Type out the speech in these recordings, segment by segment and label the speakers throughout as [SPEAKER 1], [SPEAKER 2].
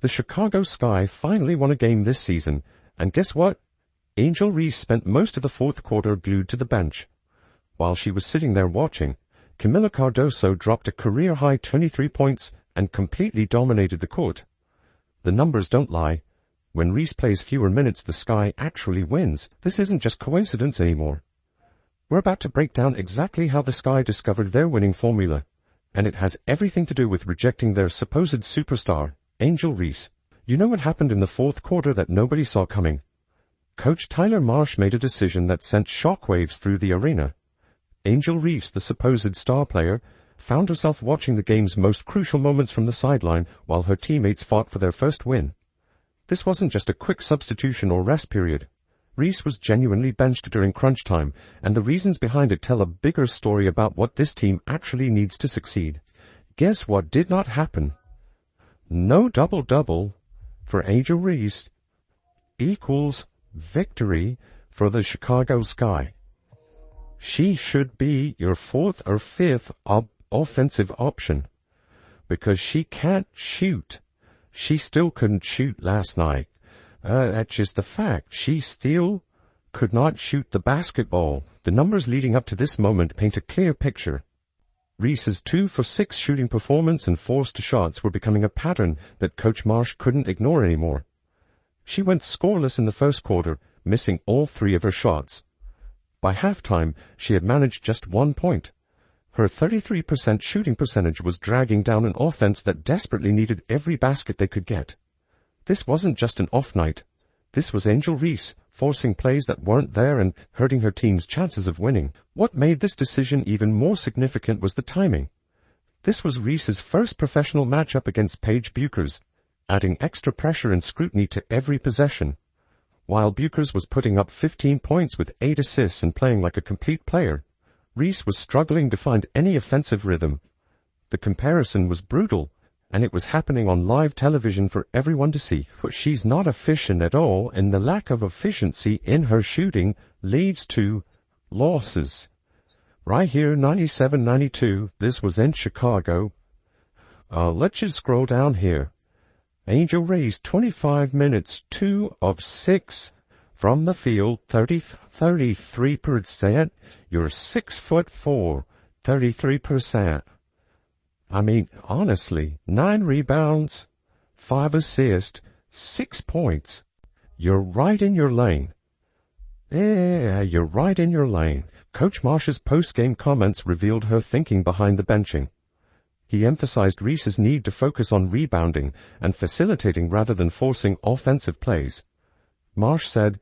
[SPEAKER 1] The Chicago Sky finally won a game this season, and guess what? Angel Reese spent most of the fourth quarter glued to the bench. While she was sitting there watching, Kamilla Cardoso dropped a career-high 23 points and completely dominated the court. The numbers don't lie. When Reese plays fewer minutes, the Sky actually wins. This isn't just coincidence anymore. We're about to break down exactly how the Sky discovered their winning formula, and it has everything to do with rejecting their supposed superstar, Angel Reese. You know what happened in the fourth quarter that nobody saw coming? Coach Tyler Marsh made a decision that sent shockwaves through the arena. Angel Reese, the supposed star player, found herself watching the game's most crucial moments from the sideline while her teammates fought for their first win. This wasn't just a quick substitution or rest period. Reese was genuinely benched during crunch time, and the reasons behind it tell a bigger story about what this team actually needs to succeed. Guess what did not happen? No double-double for Angel Reese equals victory for the Chicago Sky. She should be your fourth or fifth offensive option, because she can't shoot. She still couldn't shoot last night. That's just the fact. She still could not shoot the basketball. The numbers leading up to this moment paint a clear picture. Reese's 2-for-6 shooting performance and forced shots were becoming a pattern that Coach Marsh couldn't ignore anymore. She went scoreless in the first quarter, missing all 3 of her shots. By halftime, she had managed just 1 point. Her 33% shooting percentage was dragging down an offense that desperately needed every basket they could get. This wasn't just an off night. This was Angel Reese forcing plays that weren't there and hurting her team's chances of winning. What made this decision even more significant was the timing. This was Reese's first professional matchup against Paige Bueckers, adding extra pressure and scrutiny to every possession. While Bueckers was putting up 15 points with 8 assists and playing like a complete player, Reese was struggling to find any offensive rhythm. The comparison was brutal, and it was happening on live television for everyone to see. But she's not efficient at all, and the lack of efficiency in her shooting leads to losses. Right here, 97-92, this was in Chicago. Let's just scroll down here. Angel Reese, 25 minutes, 2 of 6 from the field, 33%. You're 6'4", 33%. I mean, honestly, 9 rebounds, 5 assists, 6 points. You're right in your lane. Yeah, you're right in your lane. Coach Marsh's post-game comments revealed her thinking behind the benching. He emphasized Reese's need to focus on rebounding and facilitating rather than forcing offensive plays. Marsh said,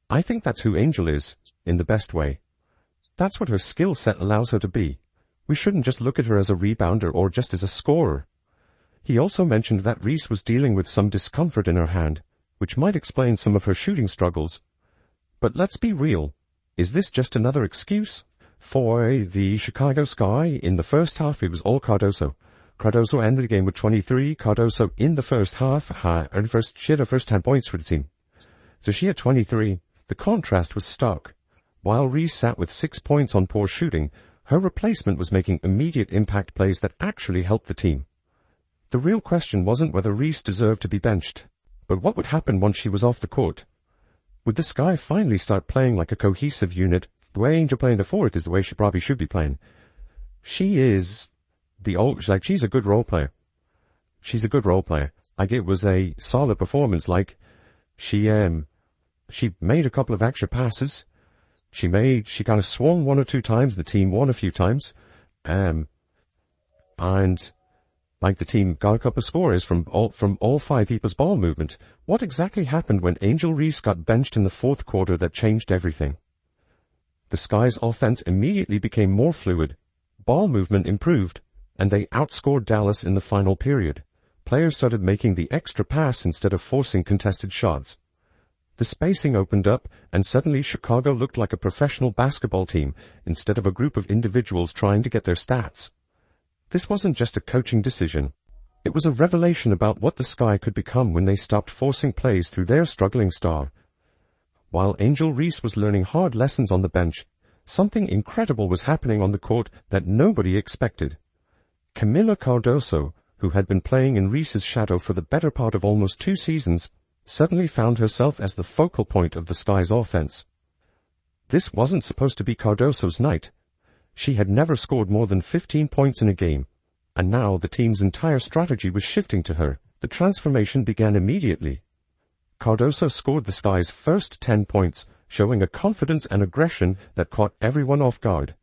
[SPEAKER 1] "I think that's who Angel is, in the best way. That's what her skill set allows her to be. We shouldn't just look at her as a rebounder or just as a scorer." He also mentioned that Reese was dealing with some discomfort in her hand, which might explain some of her shooting struggles. But let's be real. Is this just another excuse? For the Chicago Sky, in the first half, it was all Cardoso. Cardoso ended the game with 23. Cardoso in the first half, she had her first 10 points for the team. So she had 23. The contrast was stark. While Reese sat with 6 points on poor shooting, her replacement was making immediate impact plays that actually helped the team. The real question wasn't whether Reese deserved to be benched, but what would happen once she was off the court. Would the Sky finally start playing like a cohesive unit? The way Angel playing before it is the way she probably should be playing. She's a good role player. She's a good role player. Like, it was a solid performance. Like, she made a couple of extra passes. She kind of swung 1 or 2 times. The team won a few times. And like, the team got a couple of scores from all 5 people's ball movement. What exactly happened when Angel Reese got benched in the fourth quarter that changed everything? The Sky's offense immediately became more fluid. Ball movement improved, and they outscored Dallas in the final period. Players started making the extra pass instead of forcing contested shots. The spacing opened up, and suddenly Chicago looked like a professional basketball team instead of a group of individuals trying to get their stats. This wasn't just a coaching decision. It was a revelation about what the Sky could become when they stopped forcing plays through their struggling star. While Angel Reese was learning hard lessons on the bench, something incredible was happening on the court that nobody expected. Kamilla Cardoso, who had been playing in Reese's shadow for the better part of almost 2 seasons, suddenly found herself as the focal point of the Sky's offense. This wasn't supposed to be Cardoso's night. She had never scored more than 15 points in a game, and now the team's entire strategy was shifting to her. The transformation began immediately. Cardoso scored the Sky's first 10 points, showing a confidence and aggression that caught everyone off guard.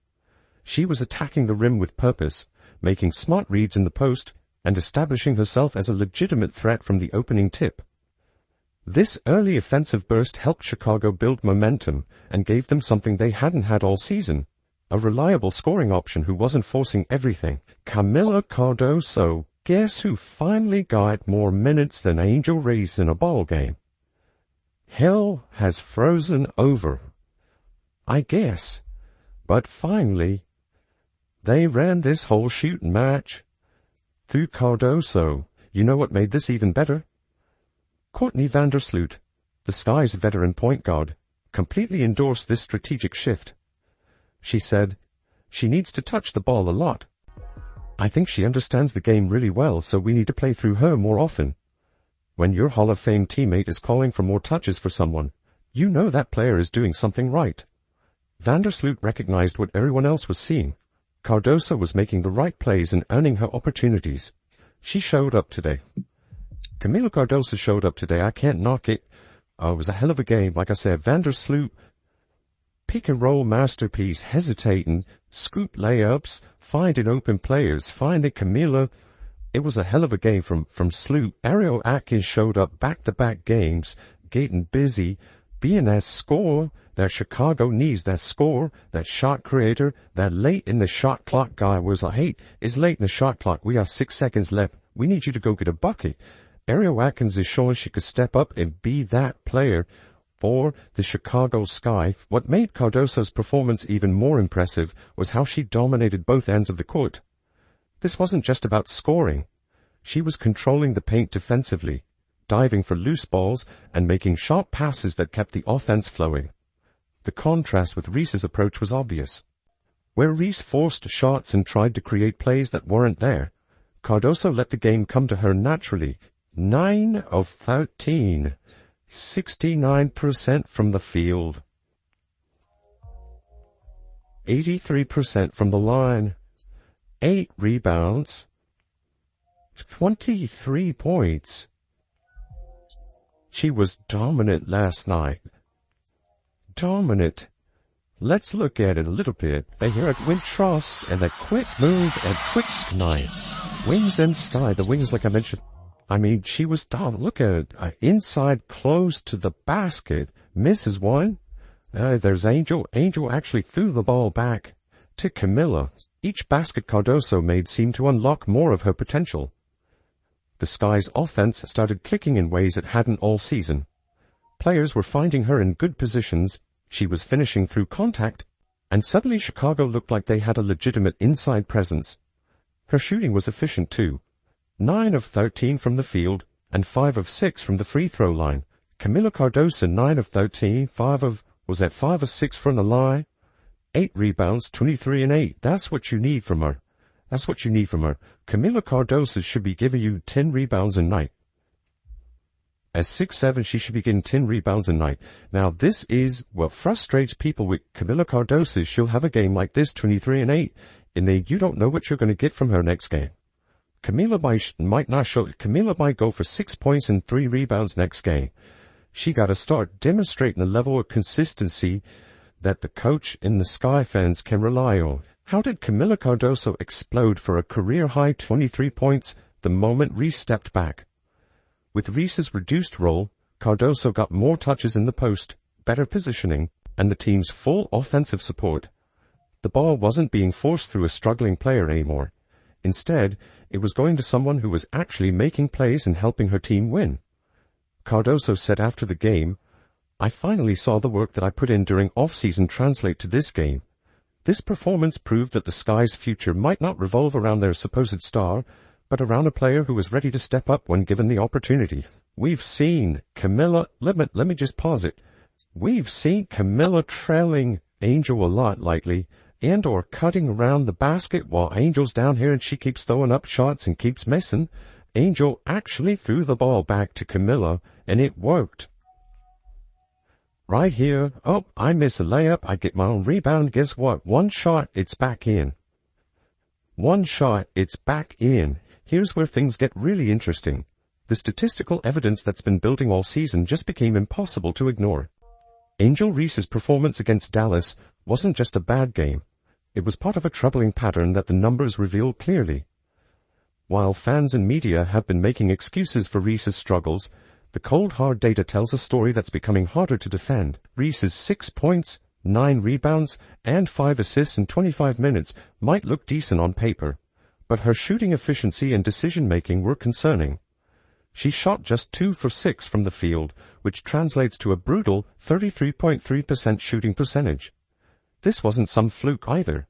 [SPEAKER 1] She was attacking the rim with purpose, making smart reads in the post, and establishing herself as a legitimate threat from the opening tip. This early offensive burst helped Chicago build momentum and gave them something they hadn't had all season, a reliable scoring option who wasn't forcing everything. Kamilla Cardoso, guess who finally got more minutes than Angel Reese in a ball game? Hell has frozen over, I guess, but finally, they ran this whole shooting match through Cardoso. You know what made this even better? Courtney Vandersloot, the Sky's veteran point guard, completely endorsed this strategic shift. She said, "She needs to touch the ball a lot. I think she understands the game really well, so we need to play through her more often. When your Hall of Fame teammate is calling for more touches for someone, you know that player is doing something right." Vandersloot recognized what everyone else was seeing. Cardoso was making the right plays and earning her opportunities. She showed up today. Kamilla Cardoso showed up today. I can't knock it. It was a hell of a game. Like I said, Vandersloot, pick and roll masterpiece, hesitating, scoop layups, finding open players, finding Kamilla. It was a hell of a game from Sloot. Ariel Atkins showed up back-to-back games, getting busy, being that scorer that Chicago needs, that scorer, that shot creator, that late in the shot clock guy was like, "Hey, it's late in the shot clock. We have 6 seconds left. We need you to go get a bucket." Ariel Atkins is showing she could step up and be that player for the Chicago Sky. What made Cardoso's performance even more impressive was how she dominated both ends of the court. This wasn't just about scoring. She was controlling the paint defensively, diving for loose balls and making sharp passes that kept the offense flowing. The contrast with Reese's approach was obvious. Where Reese forced shots and tried to create plays that weren't there, Cardoso let the game come to her naturally. 9 of 13, 69% from the field, 83% from the line, 8 rebounds, 23 points. She was dominant last night. Dominant. Let's look at it a little bit. Here at Wintrust and that quick move and quick sky. Wings and Sky. The wings, like I mentioned. I mean, she was down. Look at it. Inside, close to the basket. Misses one. There's Angel. Angel actually threw the ball back to Kamilla. Each basket Cardoso made seemed to unlock more of her potential. The Sky's offense started clicking in ways it hadn't all season. Players were finding her in good positions. She was finishing through contact. And suddenly Chicago looked like they had a legitimate inside presence. Her shooting was efficient too. 9 of 13 from the field, and 5 of 6 from the free throw line. Kamilla Cardoso, 9 of 13, 5 of 6 from the line, 8 rebounds, 23 and 8. That's what you need from her. That's what you need from her. Kamilla Cardoso should be giving you 10 rebounds a night. At 6'7", she should be getting 10 rebounds a night. Now this is what frustrates people with Kamilla Cardoso. She'll have a game like this, 23 and 8, and then you don't know what you're going to get from her next game. Kamilla might go for 6 points and 3 rebounds next game. She got to start demonstrating a level of consistency that the coach and the Sky fans can rely on. How did Kamilla Cardoso explode for a career-high 23 points the moment Reese stepped back? With Reese's reduced role, Cardoso got more touches in the post, better positioning, and the team's full offensive support. The ball wasn't being forced through a struggling player anymore. Instead, it was going to someone who was actually making plays and helping her team win. Cardoso said after the game, "I finally saw the work that I put in during off-season translate to this game. This performance proved that the Sky's future might not revolve around their supposed star, but around a player who was ready to step up when given the opportunity." We've seen Kamilla, let me just pause it. We've seen Kamilla trailing Angel a lot lately, and or cutting around the basket while Angel's down here and she keeps throwing up shots and keeps missing. Angel actually threw the ball back to Kamilla, and it worked. Right here, oh, I miss a layup, I get my own rebound, guess what? One shot, it's back in. One shot, it's back in. Here's where things get really interesting. The statistical evidence that's been building all season just became impossible to ignore. Angel Reese's performance against Dallas wasn't just a bad game. It was part of a troubling pattern that the numbers reveal clearly. While fans and media have been making excuses for Reese's struggles, the cold hard data tells a story that's becoming harder to defend. Reese's 6 points, 9 rebounds, and 5 assists in 25 minutes might look decent on paper, but her shooting efficiency and decision-making were concerning. She shot just 2 for 6 from the field, which translates to a brutal 33.3% shooting percentage. This wasn't some fluke either.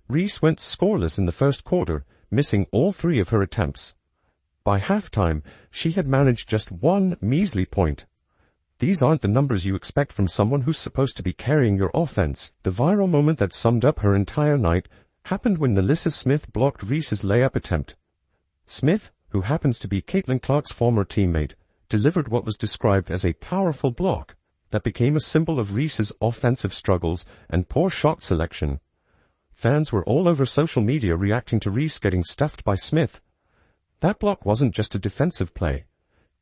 [SPEAKER 1] Reese went scoreless in the first quarter, missing all 3 of her attempts. By halftime, she had managed just 1 measly point. These aren't the numbers you expect from someone who's supposed to be carrying your offense. The viral moment that summed up her entire night happened when Alyssa Smith blocked Reese's layup attempt. Smith, who happens to be Caitlin Clark's former teammate, delivered what was described as a powerful block that became a symbol of Reese's offensive struggles and poor shot selection. Fans were all over social media reacting to Reese getting stuffed by Smith. That block wasn't just a defensive play.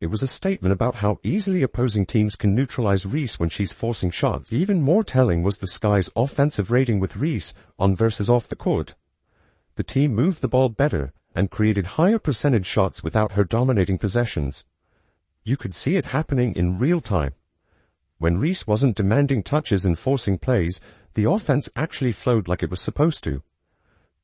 [SPEAKER 1] It was a statement about how easily opposing teams can neutralize Reese when she's forcing shots. Even more telling was the Sky's offensive rating with Reese on versus off the court. The team moved the ball better and created higher percentage shots without her dominating possessions. You could see it happening in real time. When Reese wasn't demanding touches and forcing plays, the offense actually flowed like it was supposed to.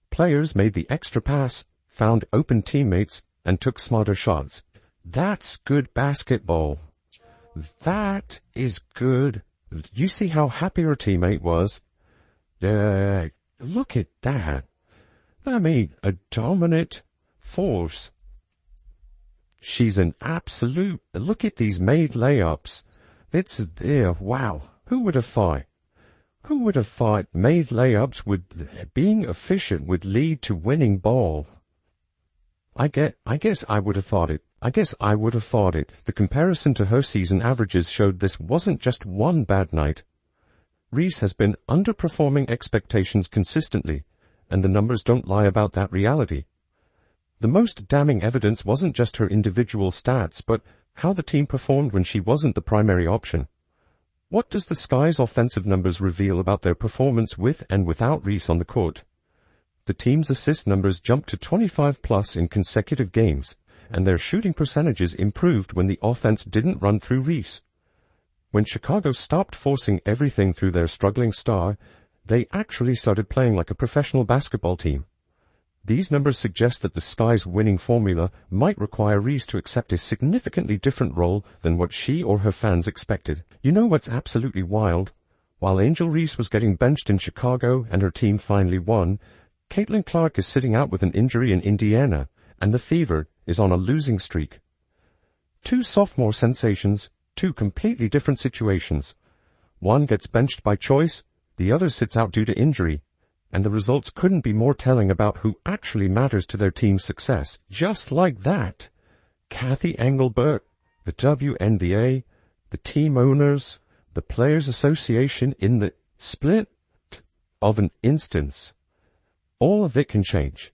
[SPEAKER 1] Players made the extra pass, found open teammates, and took smarter shots. That's good basketball. That is good. You see how happy her teammate was? Look at that. I mean, a dominant force. She's an absolute... Look at these made layups. It's... wow. Who would have thought? Who would have thought made layups with being efficient would lead to winning ball? I guess I would have thought it. The comparison to her season averages showed this wasn't just one bad night. Reese has been underperforming expectations consistently, and the numbers don't lie about that reality. The most damning evidence wasn't just her individual stats, but how the team performed when she wasn't the primary option. What does the Sky's offensive numbers reveal about their performance with and without Reese on the court? The team's assist numbers jumped to 25+ in consecutive games, and their shooting percentages improved when the offense didn't run through Reese. When Chicago stopped forcing everything through their struggling star, they actually started playing like a professional basketball team. These numbers suggest that the Sky's winning formula might require Reese to accept a significantly different role than what she or her fans expected. You know what's absolutely wild? While Angel Reese was getting benched in Chicago and her team finally won, Caitlin Clark is sitting out with an injury in Indiana, and the Fever is on a losing streak. 2 sophomore sensations, 2 completely different situations. One gets benched by choice, the other sits out due to injury, and the results couldn't be more telling about who actually matters to their team's success. Just like that, Kathy Engelbert, the WNBA, the team owners, the Players Association in the split of an instance. All of it can change.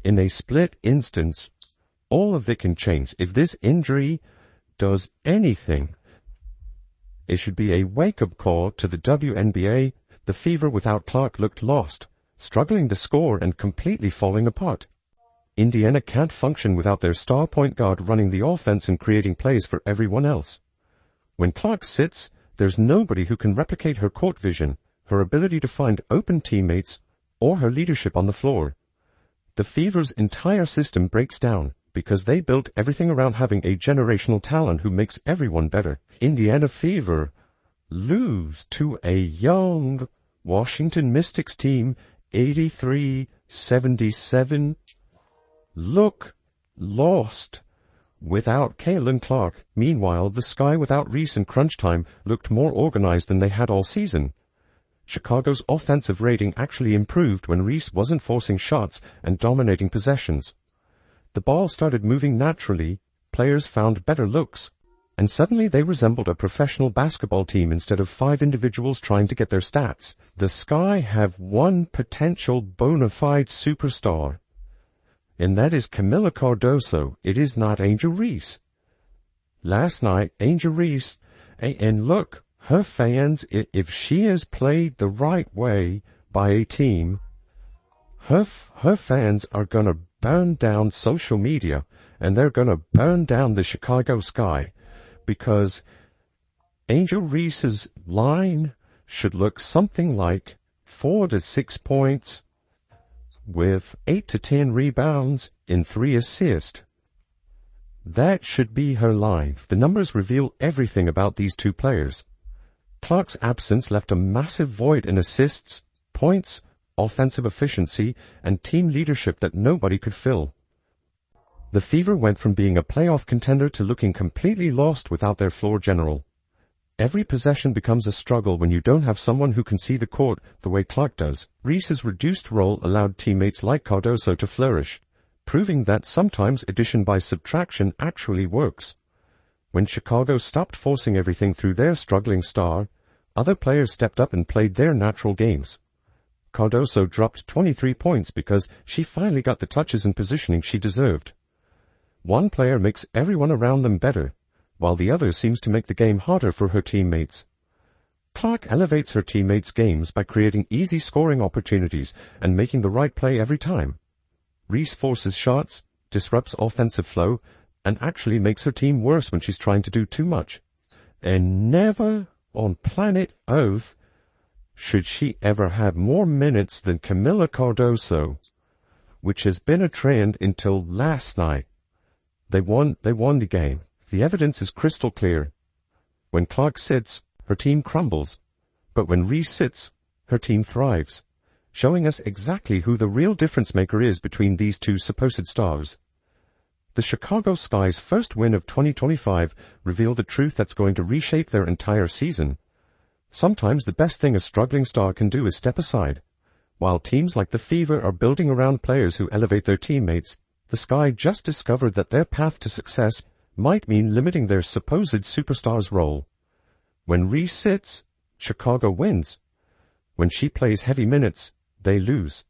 [SPEAKER 1] In a split instance, all of it can change. If this injury does anything, it should be a wake-up call to the WNBA. The Fever without Clark looked lost, struggling to score and completely falling apart. Indiana can't function without their star point guard running the offense and creating plays for everyone else. When Clark sits, there's nobody who can replicate her court vision, her ability to find open teammates, or her leadership on the floor. The Fever's entire system breaks down because they built everything around having a generational talent who makes everyone better. Indiana Fever lose to a young Washington Mystics team, 83-77. Look lost without Caitlin Clark. Meanwhile, the Sky without Reese in crunch time looked more organized than they had all season. Chicago's offensive rating actually improved when Reese wasn't forcing shots and dominating possessions. The ball started moving naturally, players found better looks, and suddenly they resembled a professional basketball team instead of 5 individuals trying to get their stats. The Sky have one potential bona fide superstar, and that is Kamilla Cardoso. It is not Angel Reese. Last night, Angel Reese, and look, her fans, if she is played the right way by a team, her fans are gonna burn down social media, and they're gonna burn down the Chicago Sky, because Angel Reese's line should look something like 4 to 6 points with 8 to 10 rebounds and 3 assists. That should be her line. The numbers reveal everything about these two players. Clark's absence left a massive void in assists, points, offensive efficiency, and team leadership that nobody could fill. The Fever went from being a playoff contender to looking completely lost without their floor general. Every possession becomes a struggle when you don't have someone who can see the court the way Clark does. Reese's reduced role allowed teammates like Cardoso to flourish, proving that sometimes addition by subtraction actually works. When Chicago stopped forcing everything through their struggling star, other players stepped up and played their natural games. Cardoso dropped 23 points because she finally got the touches and positioning she deserved. One player makes everyone around them better, while the other seems to make the game harder for her teammates. Clark elevates her teammates' games by creating easy scoring opportunities and making the right play every time. Reese forces shots, disrupts offensive flow, and actually makes her team worse when she's trying to do too much. And never on planet Earth should she ever have more minutes than Kamilla Cardoso, which has been a trend until last night. They won the game. The evidence is crystal clear. When Clark sits, her team crumbles. But when Reese sits, her team thrives, showing us exactly who the real difference maker is between these two supposed stars. The Chicago Sky's first win of 2025 revealed a truth that's going to reshape their entire season. Sometimes the best thing a struggling star can do is step aside. While teams like the Fever are building around players who elevate their teammates, the Sky just discovered that their path to success might mean limiting their supposed superstar's role. When Reese sits, Chicago wins. When she plays heavy minutes, they lose.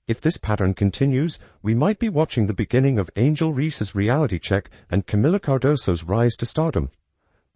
[SPEAKER 1] If this pattern continues, we might be watching the beginning of Angel Reese's reality check and Kamilla Cardoso's rise to stardom.